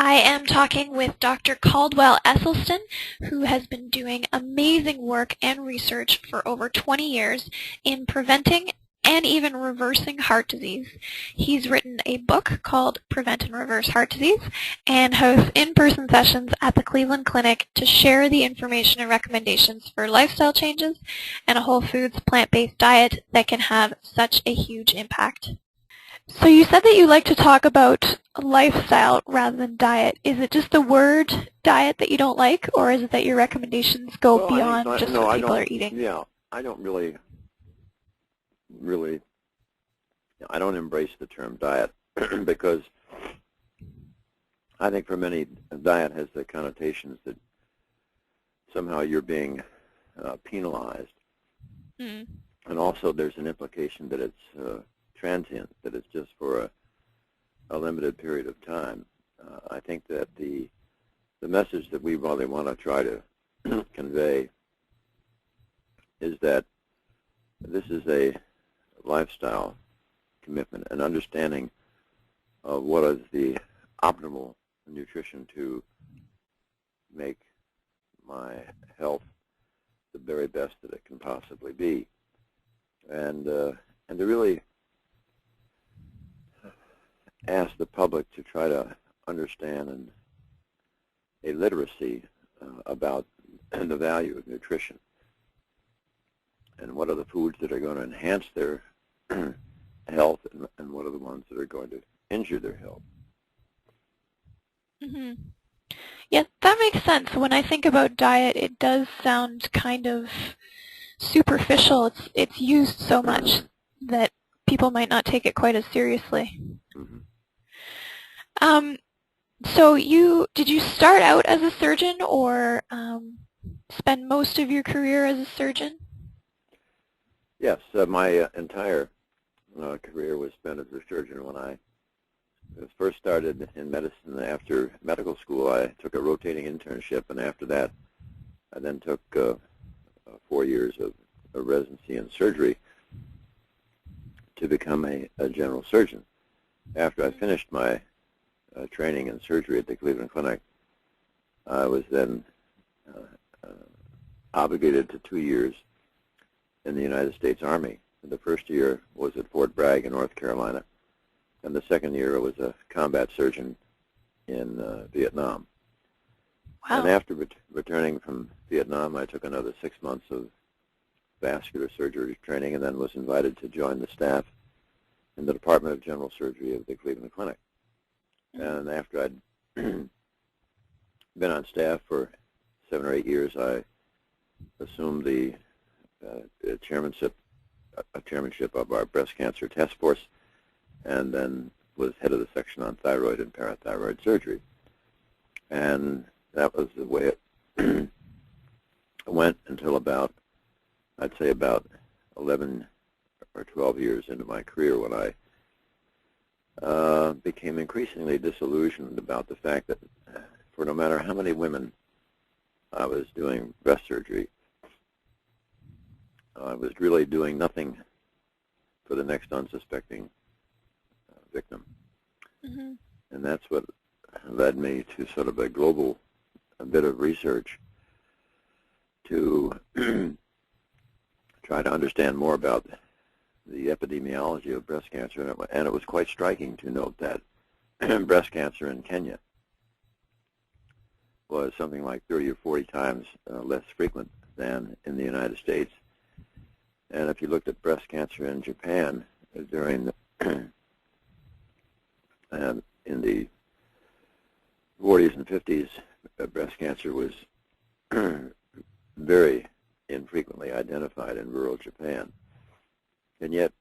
I am talking with Dr. Caldwell Esselstyn, who has been doing amazing work and research for over 20 years in preventing and even reversing heart disease. He's written a book called Prevent and Reverse Heart Disease and hosts in-person sessions at the Cleveland Clinic to share the information and recommendations for lifestyle changes and a whole foods plant-based diet that can have such a huge impact. So you said that you like to talk about lifestyle rather than diet. Is it just the word diet that you don't like, or is it that your recommendations go beyond just what people are eating? Yeah, I don't really, I don't embrace the term diet because I think for many, diet has the connotations that somehow you're being penalized. Mm. And also there's an implication that it's transient, that it's just for a limited period of time. I think that the message that we really want to try to convey is that this is a lifestyle commitment, an understanding of what is the optimal nutrition to make my health the very best that it can possibly be, and to really ask the public to try to understand a literacy about the value of nutrition and what are the foods that are going to enhance their health and what are the ones that are going to injure their health. Mm-hmm. Yeah, that makes sense. When I think about diet, it does sound kind of superficial. It's used so much that people might not take it quite as seriously. Mm-hmm. So did you start out as a surgeon or spend most of your career as a surgeon? Yes, my entire career was spent as a surgeon. When I first started in medicine after medical school, I took a rotating internship, and after that I then took 4 years of a residency in surgery to become a general surgeon. After I finished my training in surgery at the Cleveland Clinic, I was then obligated to 2 years in the United States Army. The first year was at Fort Bragg in North Carolina, and the second year I was a combat surgeon in Vietnam. Wow. And after returning from Vietnam, I took another 6 months of vascular surgery training and then was invited to join the staff in the Department of General Surgery of the Cleveland Clinic. And after I'd been on staff for 7 or 8 years, I assumed the chairmanship of our breast cancer task force, and then was head of the section on thyroid and parathyroid surgery. And that was the way it went until I'd say about 11 or 12 years into my career, when I became increasingly disillusioned about the fact that for no matter how many women I was doing breast surgery, I was really doing nothing for the next unsuspecting victim. Mm-hmm. And that's what led me to sort of a bit of research to try to understand more about the epidemiology of breast cancer, and it was quite striking to note that breast cancer in Kenya was something like 30 or 40 times less frequent than in the United States. And if you looked at breast cancer in Japan during the in the 40s and 50s, breast cancer was very infrequently identified in rural Japan. And yet,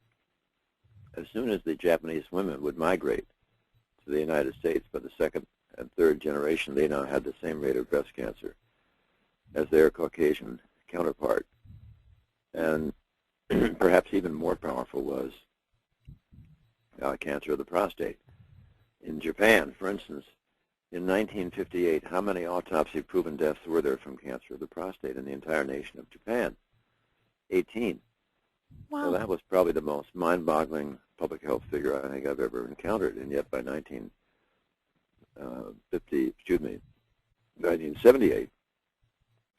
as soon as the Japanese women would migrate to the United States, by the second and third generation, they now had the same rate of breast cancer as their Caucasian counterpart. And perhaps even more powerful was cancer of the prostate. In Japan, for instance, in 1958, how many autopsy-proven deaths were there from cancer of the prostate in the entire nation of Japan? 18. Wow. So that was probably the most mind-boggling public health figure I think I've ever encountered, and yet by 1978,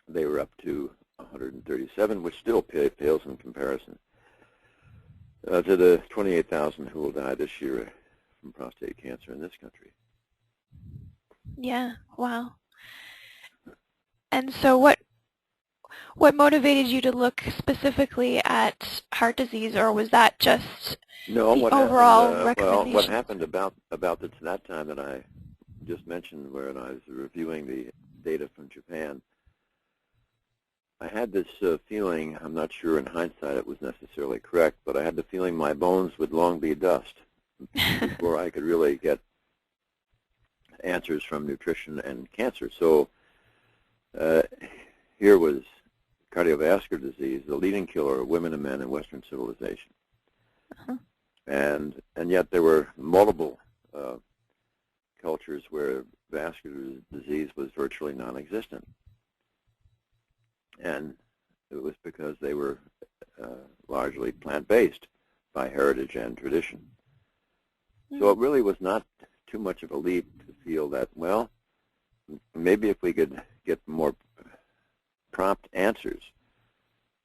they were up to 137, which still pales in comparison to the 28,000 who will die this year from prostate cancer in this country. Yeah, wow. And so what motivated you to look specifically at heart disease, or was that just no, the what overall happened, recommendation? Well, what happened about that time that I just mentioned, when I was reviewing the data from Japan, I had this feeling, I'm not sure in hindsight it was necessarily correct, but I had the feeling my bones would long be dust before I could really get answers from nutrition and cancer. So here was cardiovascular disease, the leading killer of women and men in Western civilization. And yet there were multiple cultures where vascular disease was virtually non-existent. And it was because they were largely plant-based by heritage and tradition. So it really was not too much of a leap to feel that, well, maybe if we could get more prompt answers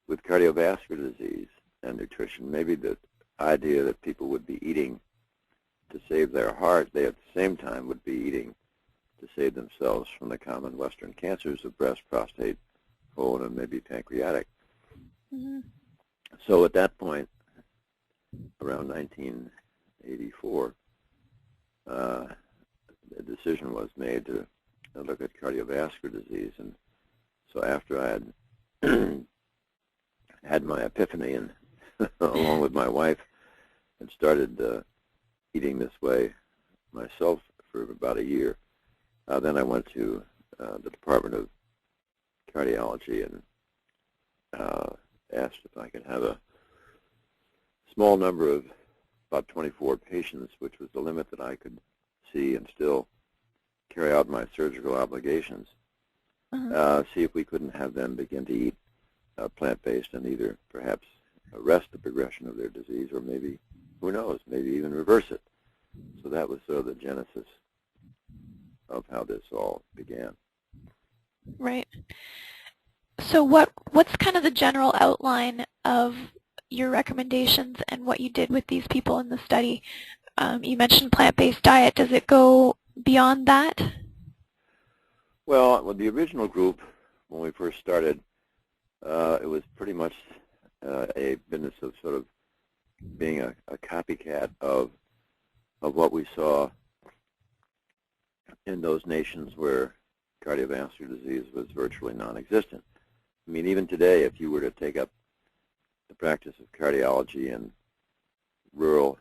with cardiovascular disease and nutrition, maybe the idea that people would be eating to save their heart, they at the same time would be eating to save themselves from the common Western cancers of breast, prostate, colon, and maybe pancreatic. So at that point, around 1984, a decision was made to look at cardiovascular disease. And so after I had had my epiphany, and along with my wife, and started eating this way myself for about a year, then I went to the Department of Cardiology and asked if I could have a small number of about 24 patients, which was the limit that I could see and still carry out my surgical obligations, see if we couldn't have them begin to eat plant-based and either perhaps arrest the progression of their disease, or maybe, who knows, maybe even reverse it. So that was sort of the genesis of how this all began. Right. So what's kind of the general outline of your recommendations and what you did with these people in the study? You mentioned plant-based diet. Does it go beyond that? Well, with the original group, when we first started, it was pretty much a business of sort of being a copycat of what we saw in those nations where cardiovascular disease was virtually non-existent. I mean, even today, if you were to take up the practice of cardiology in rural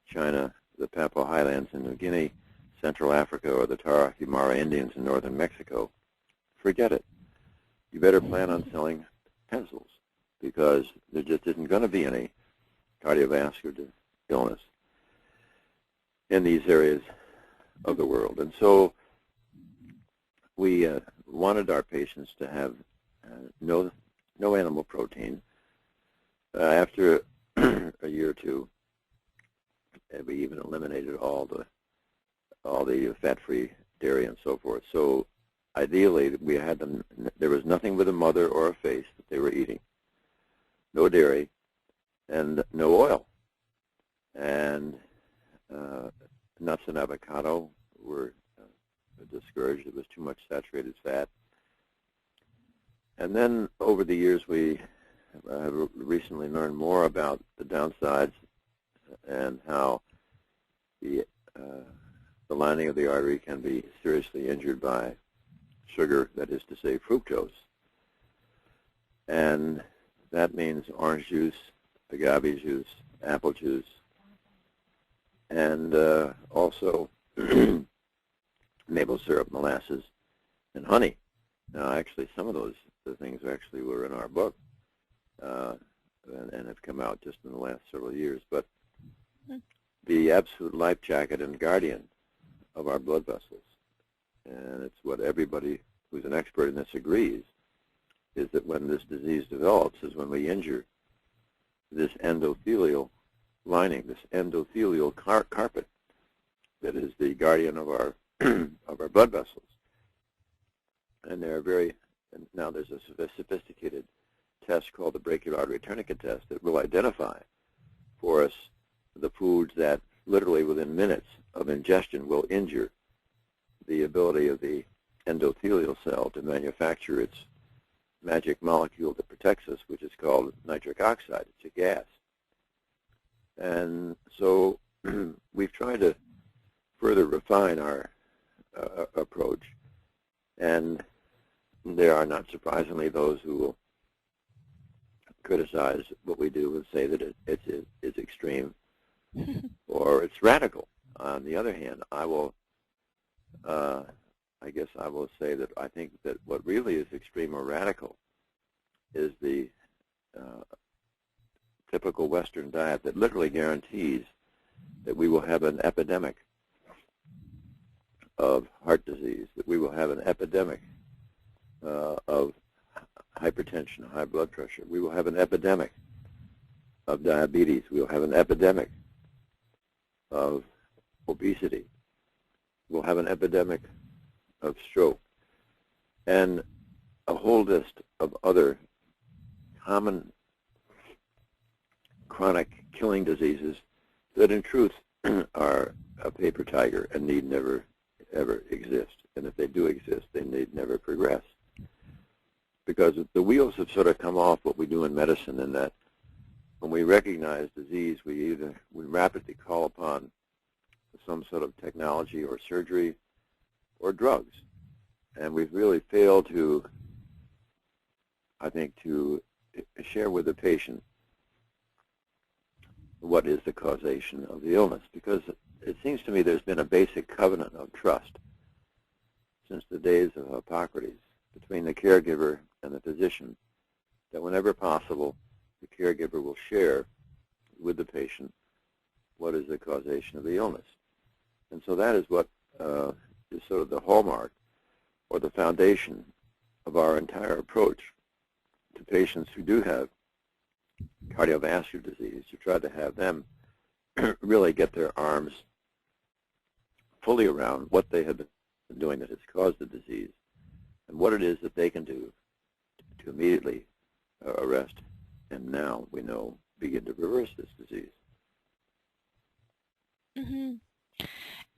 China, the Papua Highlands in New Guinea, Central Africa, or the Tarahumara Indians in northern Mexico, forget it. You better plan on selling pencils, because there just isn't going to be any cardiovascular illness in these areas of the world. And so we wanted our patients to have no animal protein. After a year or two, we even eliminated all the fat-free dairy and so forth. So ideally, we had them. There was nothing with a mother or a face that they were eating. No dairy and no oil. And nuts and avocado were discouraged. It was too much saturated fat. And then over the years, we have recently learned more about the downsides and how the lining of the artery can be seriously injured by sugar, that is to say fructose. And that means orange juice, agave juice, apple juice, and also maple syrup, molasses, and honey. Now, actually, some of those things actually were in our book and have come out just in the last several years. But the absolute life jacket and guardian of our blood vessels, and it's what everybody who's an expert in this agrees, is that when this disease develops is when we injure this endothelial lining, this endothelial carpet that is the guardian of our of our blood vessels. And now there's a sophisticated test called the brachial artery tourniquet test that will identify for us the foods that literally within minutes of ingestion will injure the ability of the endothelial cell to manufacture its magic molecule that protects us, which is called nitric oxide. It's a gas. And so we've tried to further refine our approach, and there are, not surprisingly, those who will criticize what we do and say that it's extreme or it's radical. On the other hand, I guess I will say that I think that what really is extreme or radical is the typical Western diet that literally guarantees that we will have an epidemic of heart disease, that we will have an epidemic of hypertension, high blood pressure. We will have an epidemic of diabetes. We will have an epidemic of obesity. We'll have an epidemic of stroke, and a whole list of other common chronic killing diseases that in truth are a paper tiger and need never ever exist. And if they do exist, they need never progress. Because the wheels have sort of come off what we do in medicine, in that when we recognize disease, we rapidly call upon some sort of technology or surgery or drugs. And we've really failed to, I think, to share with the patient what is the causation of the illness. Because it seems to me there's been a basic covenant of trust since the days of Hippocrates between the caregiver and the physician, that whenever possible, the caregiver will share with the patient what is the causation of the illness. And so that is what is sort of the hallmark or the foundation of our entire approach to patients who do have cardiovascular disease, to try to have them really get their arms fully around what they have been doing that has caused the disease and what it is that they can do to immediately arrest and now, we know, begin to reverse this disease. Mm-hmm.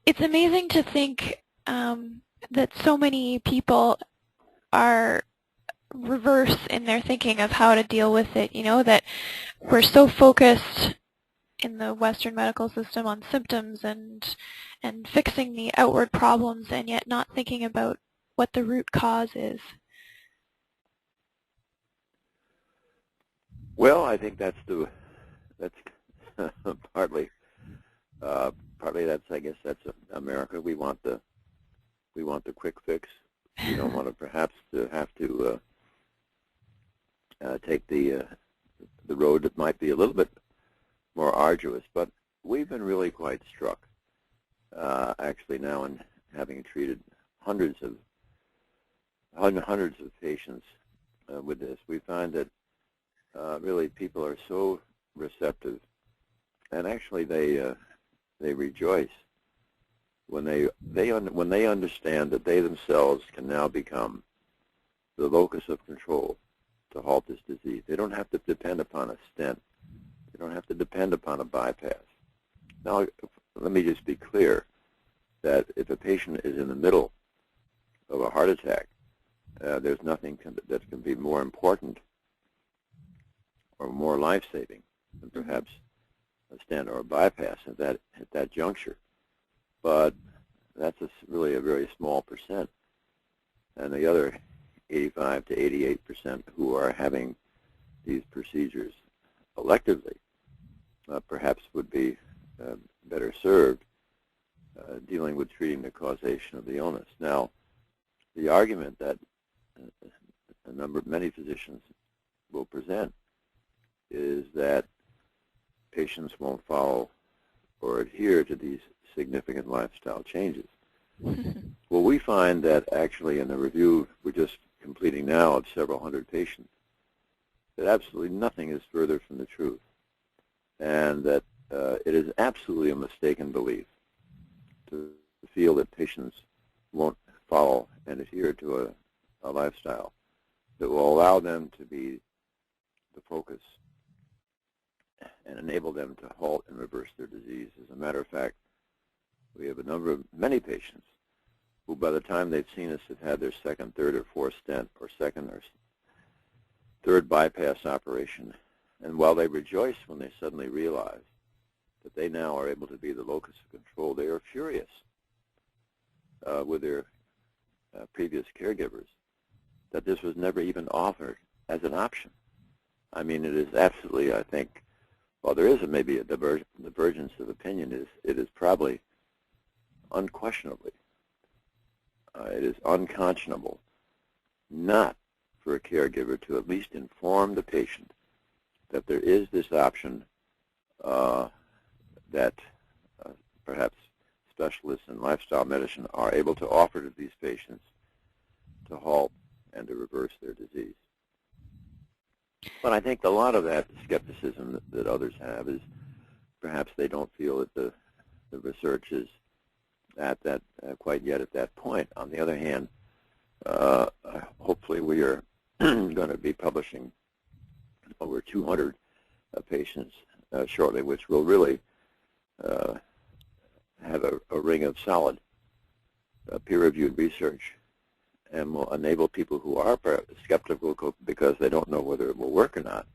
It's amazing to think that so many people are reverse in their thinking of how to deal with it, you know, that we're so focused in the Western medical system on symptoms and fixing the outward problems, and yet not thinking about what the root cause is. Well, I think that's partly that's, I guess that's America. We want the quick fix. We don't want to perhaps to have to take the road that might be a little bit more arduous. But we've been really quite struck, actually, now, in having treated hundreds of patients with this. We find that really people are so receptive, and actually they rejoice when they understand that they themselves can now become the locus of control to halt this disease. They don't have to depend upon a stent. They don't have to depend upon a bypass. Now, let me just be clear that if a patient is in the middle of a heart attack, there's nothing that can be more important or more life-saving than perhaps a stent or a bypass at that juncture. But that's really a very small percent. And the other 85 to 88% who are having these procedures electively perhaps would be better served dealing with treating the causation of the illness. Now, the argument that many physicians will present is that patients won't follow or adhere to these significant lifestyle changes. Well, we find that actually in the review we're just completing now of several hundred patients, that absolutely nothing is further from the truth, and that it is absolutely a mistaken belief to feel that patients won't follow and adhere to a lifestyle that will allow them to be the focus and enable them to halt and reverse their disease. As a matter of fact, we have many patients who by the time they've seen us have had their second, third, or fourth stent, or second or third bypass operation. And while they rejoice when they suddenly realize that they now are able to be the locus of control, they are furious with their previous caregivers that this was never even offered as an option. I mean, it is absolutely, I think, while there is maybe a divergence of opinion, it is probably unquestionably, it is unconscionable not for a caregiver to at least inform the patient that there is this option that perhaps specialists in lifestyle medicine are able to offer to these patients to halt and to reverse their disease. But I think a lot of that skepticism that others have is perhaps they don't feel that the research is at that quite yet at that point. On the other hand, hopefully we are going to be publishing over 200 patients shortly, which will really have a ring of solid peer-reviewed research and will enable people who are skeptical because they don't know whether it will work or not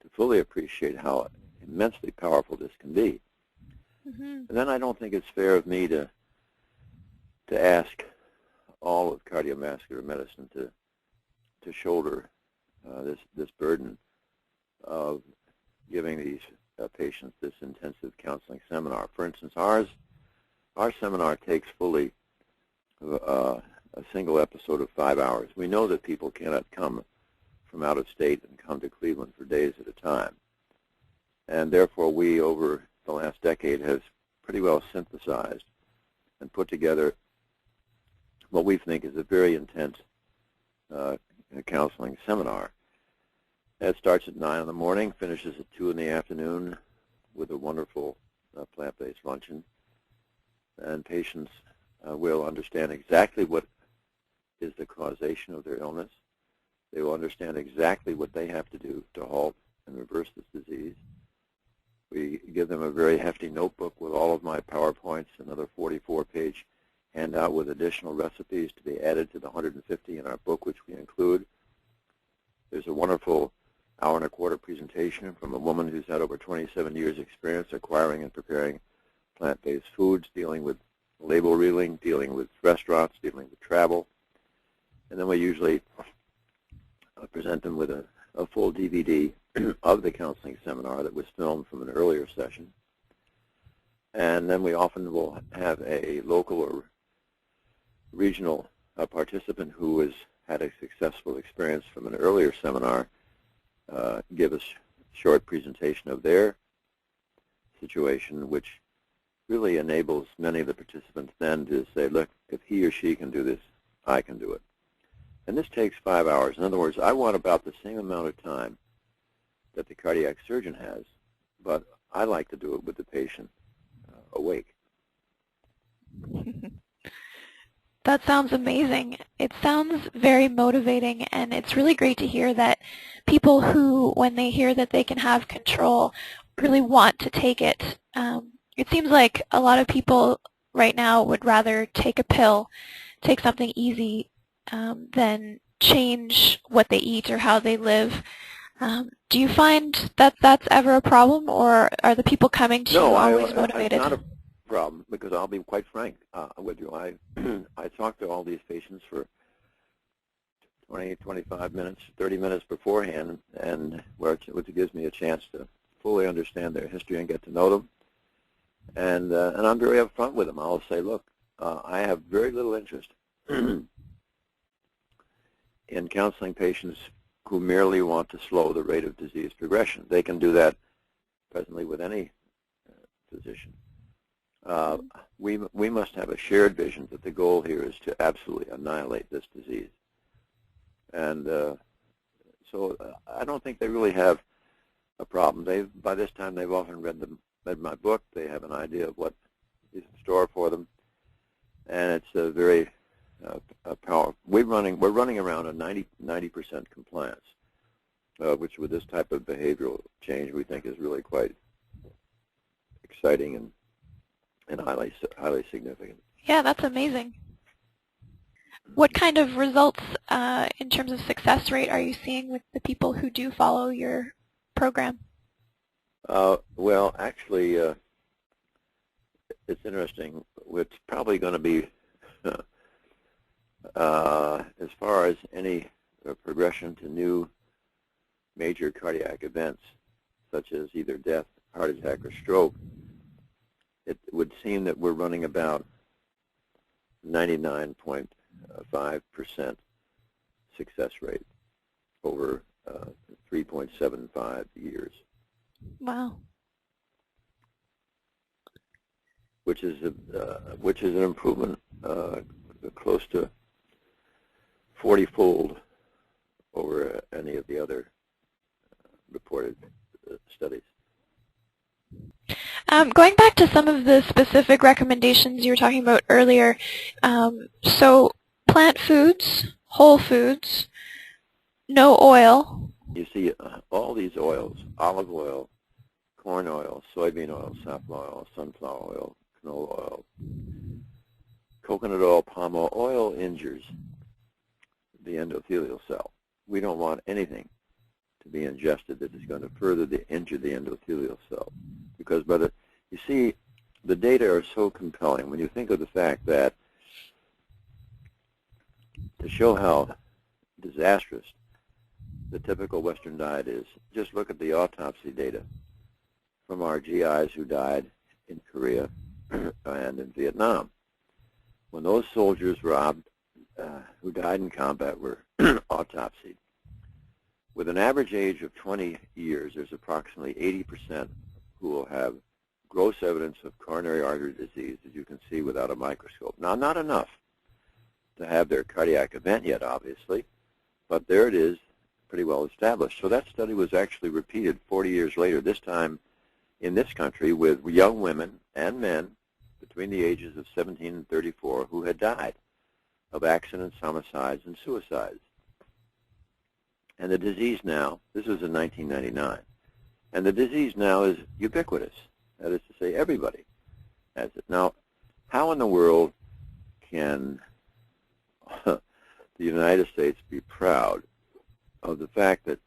to fully appreciate how immensely powerful this can be. And then I don't think it's fair of me to ask all of cardiovascular medicine to shoulder this burden of giving these patients this intensive counseling seminar. For instance, our seminar takes fully a single episode of 5 hours. We know that people cannot come from out of state and come to Cleveland for days at a time. And therefore, we, over the last decade, have pretty well synthesized and put together what we think is a very intense counseling seminar. It starts at 9 in the morning, finishes at 2 in the afternoon with a wonderful plant-based luncheon. And patients will understand exactly what is the causation of their illness. They will understand exactly what they have to do to halt and reverse this disease. We give them a very hefty notebook with all of my PowerPoints, another 44-page handout with additional recipes to be added to the 150 in our book, which we include. There's a wonderful hour-and-a-quarter presentation from a woman who's had over 27 years' experience acquiring and preparing plant-based foods, dealing with label reading, dealing with restaurants, dealing with travel. And then we usually present them with a full DVD of the counseling seminar that was filmed from an earlier session. And then we often will have a local or regional participant who has had a successful experience from an earlier seminar give us a short presentation of their situation, which really enables many of the participants then to say, look, if he or she can do this, I can do it. And this takes 5 hours. In other words, I want about the same amount of time that the cardiac surgeon has, but I like to do it with the patient awake. That sounds amazing. It sounds very motivating, and it's really great to hear that people who, when they hear that they can have control, really want to take it. It seems like a lot of people right now would rather take a pill, take something easy, than change what they eat or how they live. Do you find that that's ever a problem, or are the people coming to you always motivated? It's not a problem, because I'll be quite frank with you. I talk to all these patients for 20, 25 minutes, 30 minutes beforehand, and which gives me a chance to fully understand their history and get to know them. And I'm very upfront with them. I'll say, look, I have very little interest in counseling patients who merely want to slow the rate of disease progression. They can do that presently with any physician. We must have a shared vision that the goal here is to absolutely annihilate this disease. And so I don't think they really have a problem. By this time, they've often read my book. They have an idea of what is in store for them. And it's a very power. We're running around a 90% compliance, which with this type of behavioral change we think is really quite exciting and highly significant. Yeah, that's amazing. What kind of results in terms of success rate are you seeing with the people who do follow your program? Well, actually, it's interesting. It's probably going to be, as far as any progression to new major cardiac events, such as either death, heart attack, or stroke, it would seem that we're running about 99.5% success rate over 3.75 years. Wow. Which is an improvement close to 40-fold over any of the other reported studies. Going back to some of the specific recommendations you were talking about earlier, so plant foods, whole foods, no oil. You see all these oils: olive oil, corn oil, soybean oil, safflower oil, sunflower oil, canola oil, coconut oil, palm oil. Oil injures the endothelial cell. We don't want anything to be ingested that is going to further injure the endothelial cell. Because, brother, you see, the data are so compelling when you think of the fact that to show how disastrous the typical Western diet is, just look at the autopsy data from our GIs who died in Korea and in Vietnam. When those soldiers were who died in combat were autopsied, with an average age of 20 years, there's approximately 80% who will have gross evidence of coronary artery disease, as you can see without a microscope. Now, not enough to have their cardiac event yet, obviously, but there it is, pretty well established. So that study was actually repeated 40 years later, this time in this country with young women and men between the ages of 17 and 34 who had died of accidents, homicides, and suicides. And the disease now, this was in 1999, and the disease now is ubiquitous. That is to say, everybody has it. Now, how in the world can the United States be proud of the fact that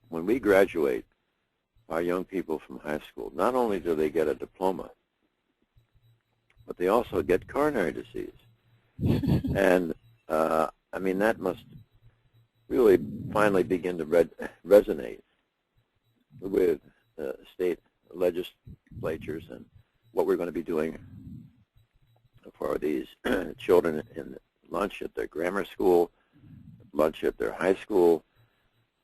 when we graduate our young people from high school, not only do they get a diploma, but they also get coronary disease? And, I mean, that must really finally begin to resonate with state legislatures and what we're going to be doing for these children in lunch at their grammar school, lunch at their high school,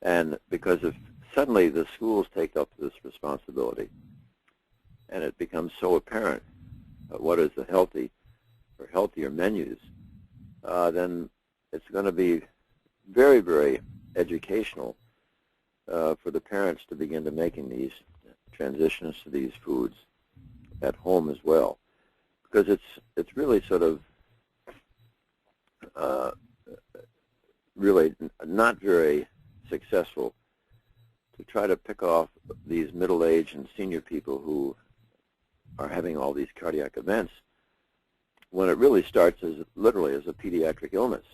and because of suddenly the schools take up this responsibility, and it becomes so apparent what is the healthy or healthier menus, then it's going to be very, very educational for the parents to begin to making these transitions to these foods at home as well, because it's really sort of really not very successful to try to pick off these middle-aged and senior people who are having all these cardiac events when it really starts as literally as a pediatric illness.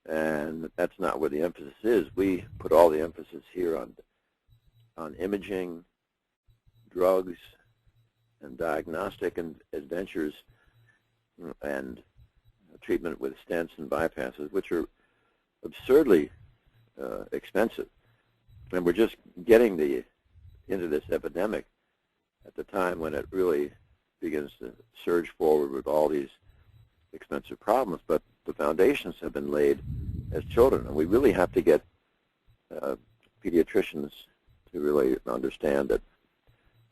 And that's not where the emphasis is. We put all the emphasis here on imaging, drugs, and diagnostic adventures, and treatment with stents and bypasses, which are absurdly expensive. And we're just getting into this epidemic at the time when it really begins to surge forward with all these expensive problems. But the foundations have been laid as children, and we really have to get pediatricians to really understand that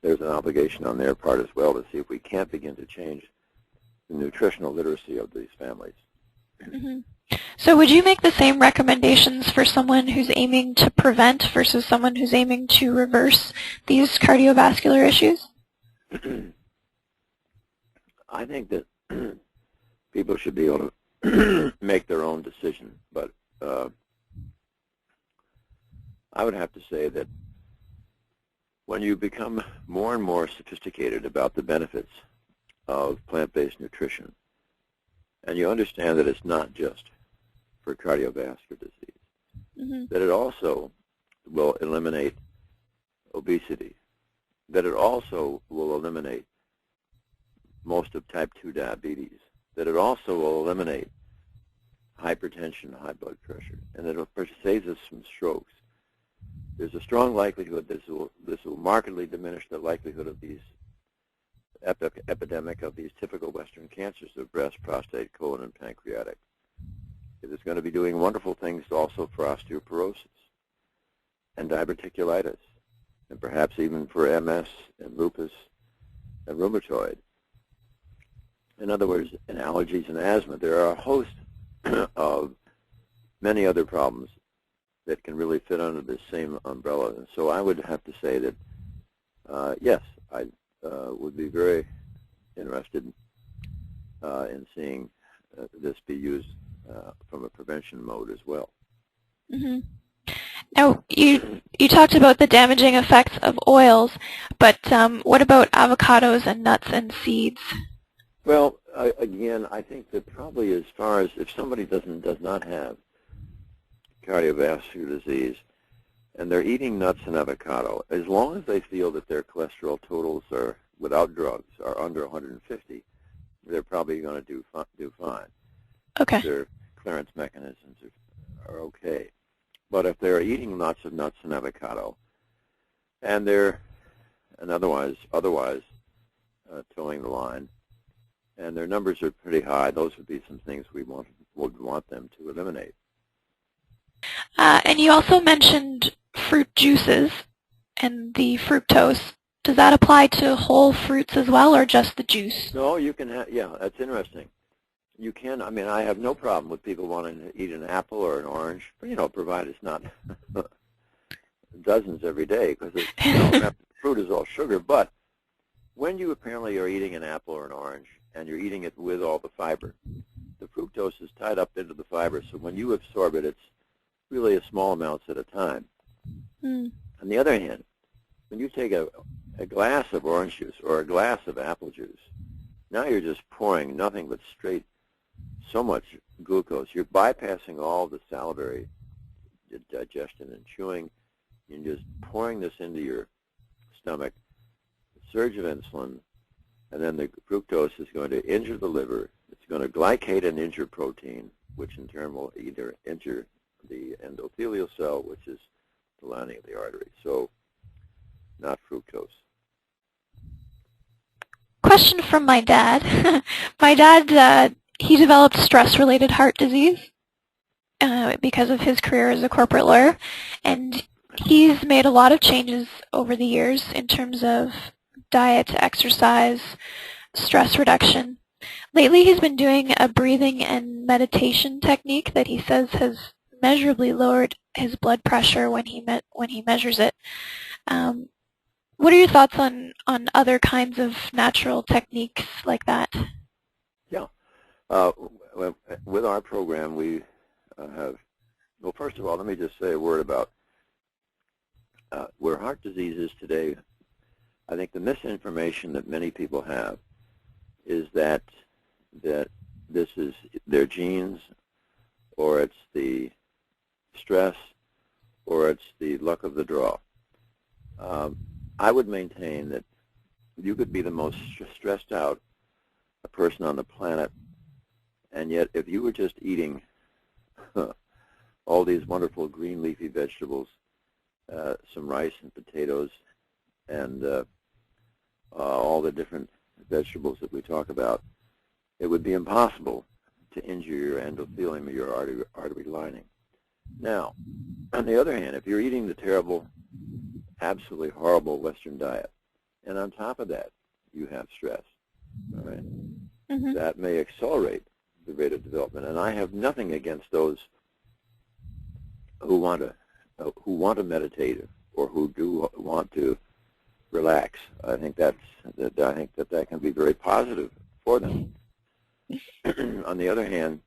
there's an obligation on their part as well to see if we can't begin to change the nutritional literacy of these families. Mm-hmm. So would you make the same recommendations for someone who's aiming to prevent versus someone who's aiming to reverse these cardiovascular issues? I think that people should be able to make their own decision. But I would have to say that when you become more and more sophisticated about the benefits of plant-based nutrition, and you understand that it's not just for cardiovascular disease, that it also will eliminate obesity, that it also will eliminate most of type 2 diabetes, that it also will eliminate hypertension, high blood pressure, and that it saves us from strokes. There's a strong likelihood this will markedly diminish the likelihood of these epidemic of these typical Western cancers of breast, prostate, colon, and pancreatic. It is going to be doing wonderful things also for osteoporosis and diverticulitis, and perhaps even for MS and lupus and rheumatoid. In other words, in allergies and asthma, there are a host of many other problems that can really fit under this same umbrella. And so I would have to say that, yes, I would be very interested in seeing this be used from a prevention mode as well. Now, you talked about the damaging effects of oils, but what about avocados and nuts and seeds? Well, again, I think that probably as far as if somebody does not have cardiovascular disease and they're eating nuts and avocado, as long as they feel that their cholesterol totals are, without drugs, are under 150, they're probably going to do fine. Okay. Their clearance mechanisms are okay. But if they're eating lots of nuts and avocado, and they're otherwise towing the line, and their numbers are pretty high, those would be some things we would want them to eliminate. And you also mentioned fruit juices and the fructose. Does that apply to whole fruits as well, or just the juice? No, you can have, yeah, that's interesting. You can, I mean, I have no problem with people wanting to eat an apple or an orange, provided it's not dozens every day, because fruit is all sugar. But when you apparently are eating an apple or an orange, and you're eating it with all the fiber, the fructose is tied up into the fiber, so when you absorb it, it's really a small amounts at a time. On the other hand, when you take a glass of orange juice or a glass of apple juice, now you're just pouring nothing but straight, so much glucose. You're bypassing all the salivary digestion and chewing. You're just pouring this into your stomach, surge of insulin, and then the fructose is going to injure the liver. It's going to glycate and injure protein, which in turn will either injure the endothelial cell, which is the lining of the artery. So, not fructose. Question from my dad. My dad, he developed stress-related heart disease because of his career as a corporate lawyer, and he's made a lot of changes over the years in terms of diet, exercise, stress reduction. Lately, he's been doing a breathing and meditation technique that he says has measurably lowered his blood pressure when he measures it. What are your thoughts on other kinds of natural techniques like that? Yeah. With our program, we have, well, first of all, let me just say a word about where heart disease is today. I think the misinformation that many people have is that this is their genes, or it's the stress, or it's the luck of the draw. I would maintain that you could be the most stressed out person on the planet, and yet if you were just eating all these wonderful green leafy vegetables, some rice and potatoes, and all the different vegetables that we talk about, it would be impossible to injure your endothelium or your artery lining. Now, on the other hand, if you're eating the terrible, absolutely horrible Western diet, and on top of that, you have stress, all right, that may accelerate the rate of development. And I have nothing against those who want to meditate or who do want to relax. I think that can be very positive for them. On the other hand,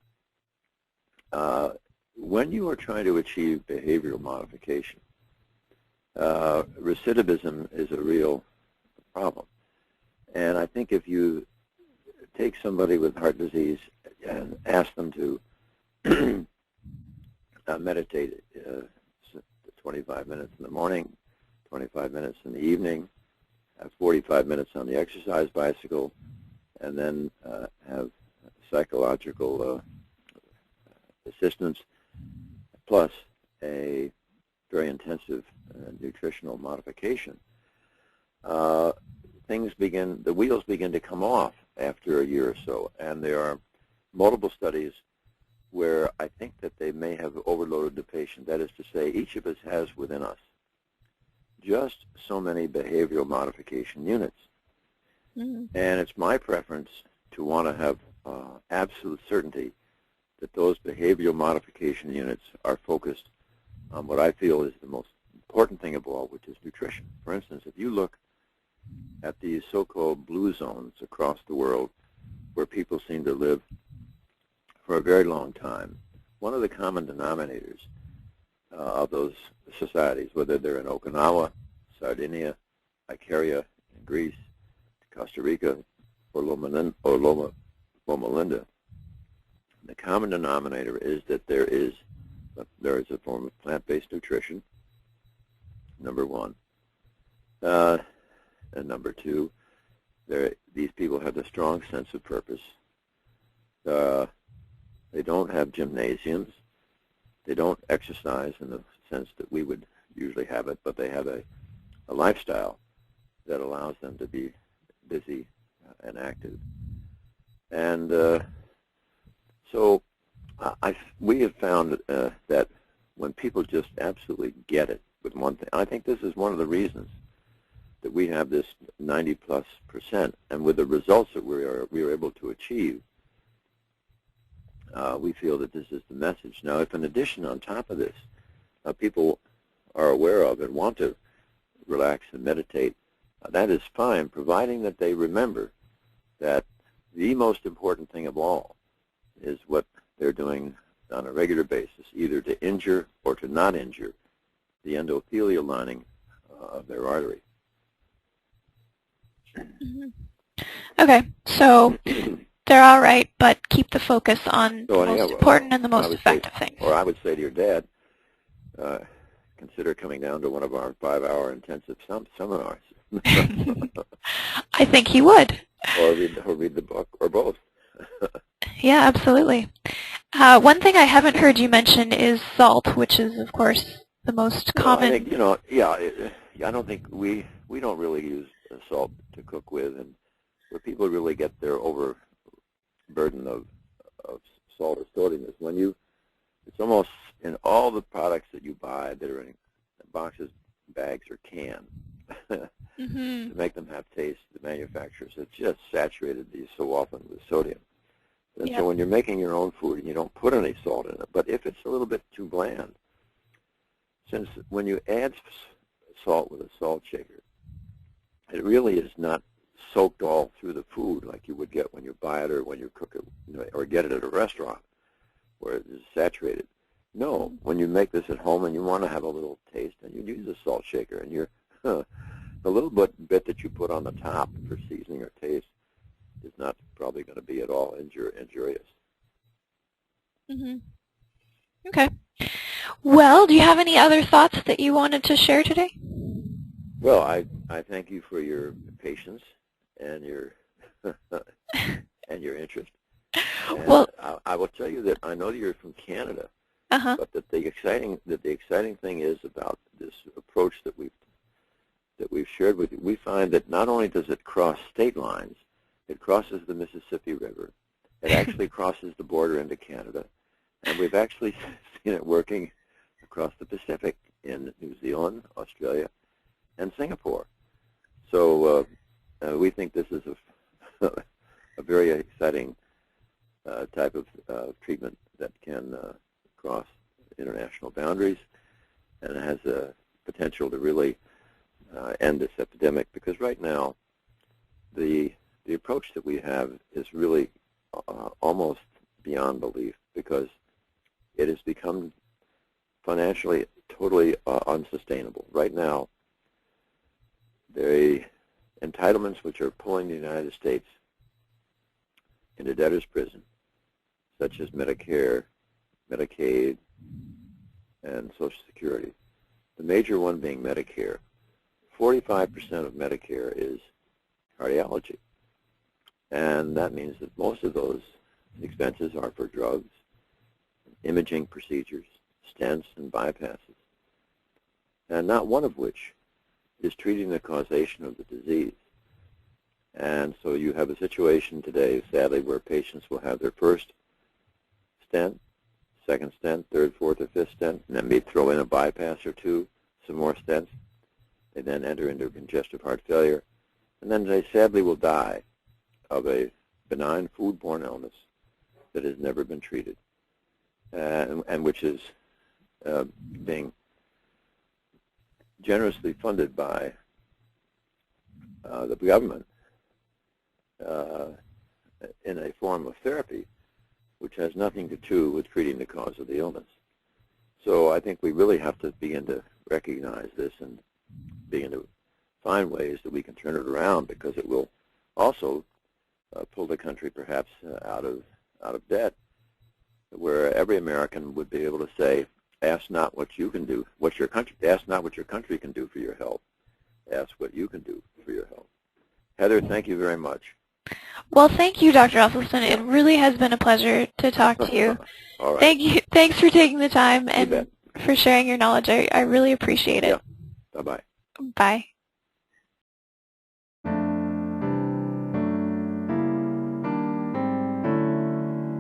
when you are trying to achieve behavioral modification, recidivism is a real problem. And I think if you take somebody with heart disease and ask them to meditate 25 minutes in the morning, 25 minutes in the evening, have 45 minutes on the exercise bicycle, and then have psychological assistance, plus a very intensive nutritional modification, the wheels begin to come off after a year or so. And there are multiple studies where I think that they may have overloaded the patient. That is to say, each of us has within us just so many behavioral modification units. Mm-hmm. And it's my preference to want to have absolute certainty that those behavioral modification units are focused on what I feel is the most important thing of all, which is nutrition. For instance, if you look at these so-called blue zones across the world where people seem to live for a very long time, one of the common denominators of those societies, whether they're in Okinawa, Sardinia, Icaria, in Greece, Costa Rica, or Loma Linda, the common denominator is that there is a form of plant-based nutrition, number one. And number two, these people have a strong sense of purpose. They don't have gymnasiums. They don't exercise in the sense that we would usually have it, but they have a lifestyle that allows them to be busy and active. And so we have found that when people just absolutely get it with one thing, I think this is one of the reasons that we have this 90+%, and with the results that we are able to achieve, we feel that this is the message. Now, if in addition, on top of this, people are aware of and want to relax and meditate, that is fine, providing that they remember that the most important thing of all is what they're doing on a regular basis, either to injure or to not injure the endothelial lining of their artery. Mm-hmm. Okay, so they're all right, but keep the focus on the most important and the most effective things. Or I would say to your dad, consider coming down to one of our 5-hour intensive seminars. I think he would. Or read the book, or both. Yeah, absolutely. One thing I haven't heard you mention is salt, which is, of course, the most common. I think, I don't think we don't really use salt to cook with, and where people really get their overburden of salt or sodium is when it's almost in all the products that you buy that are in boxes, bags, or cans. Mm-hmm. To make them have taste, the manufacturers have just saturated these so often with sodium. And so when you're making your own food and you don't put any salt in it, but if it's a little bit too bland, since when you add salt with a salt shaker, it really is not soaked all through the food like you would get when you buy it or when you cook it, or get it at a restaurant where it is saturated. No, when you make this at home and you want to have a little taste, and you use a salt shaker, and you're the little bit that you put on the top for seasoning or taste is not probably going to be at all injurious. Mm-hmm. Okay. Well, do you have any other thoughts that you wanted to share today? Well, I thank you for your patience and your and your interest. And well, I will tell you that I know that you're from Canada, but that the exciting thing is about this approach that we've shared with you. We find that not only does it cross state lines, it crosses the Mississippi River. It actually crosses the border into Canada, and we've actually seen it working across the Pacific in New Zealand, Australia, and Singapore. So we think this is a very exciting type of treatment that can cross international boundaries, and it has a potential to really end this epidemic, because right now the approach that we have is really almost beyond belief, because it has become financially totally unsustainable. Right now, the entitlements which are pulling the United States into debtor's prison, such as Medicare, Medicaid, and Social Security, the major one being Medicare. 45% of Medicare is cardiology, and that means that most of those expenses are for drugs, imaging procedures, stents, and bypasses, and not one of which is treating the causation of the disease. And so you have a situation today, sadly, where patients will have their first stent, second stent, third, fourth, or fifth stent, and then may throw in a bypass or two, some more stents. They then enter into congestive heart failure, and then they sadly will die of a benign foodborne illness that has never been treated, and which is being generously funded by the government in a form of therapy which has nothing to do with treating the cause of the illness. So I think we really have to begin to recognize this and begin to find ways that we can turn it around, because it will also pull the country perhaps out of debt, where every American would be able to say, ask not what you can do, ask not what your country can do for your health, ask what you can do for your health. Heather, thank you very much. Well, thank you, Dr. Esselstyn. It really has been a pleasure to talk to you. All right. Thank you. Thanks for taking the time and bet. for sharing your knowledge. I really appreciate it. Yeah. Bye-bye. Bye.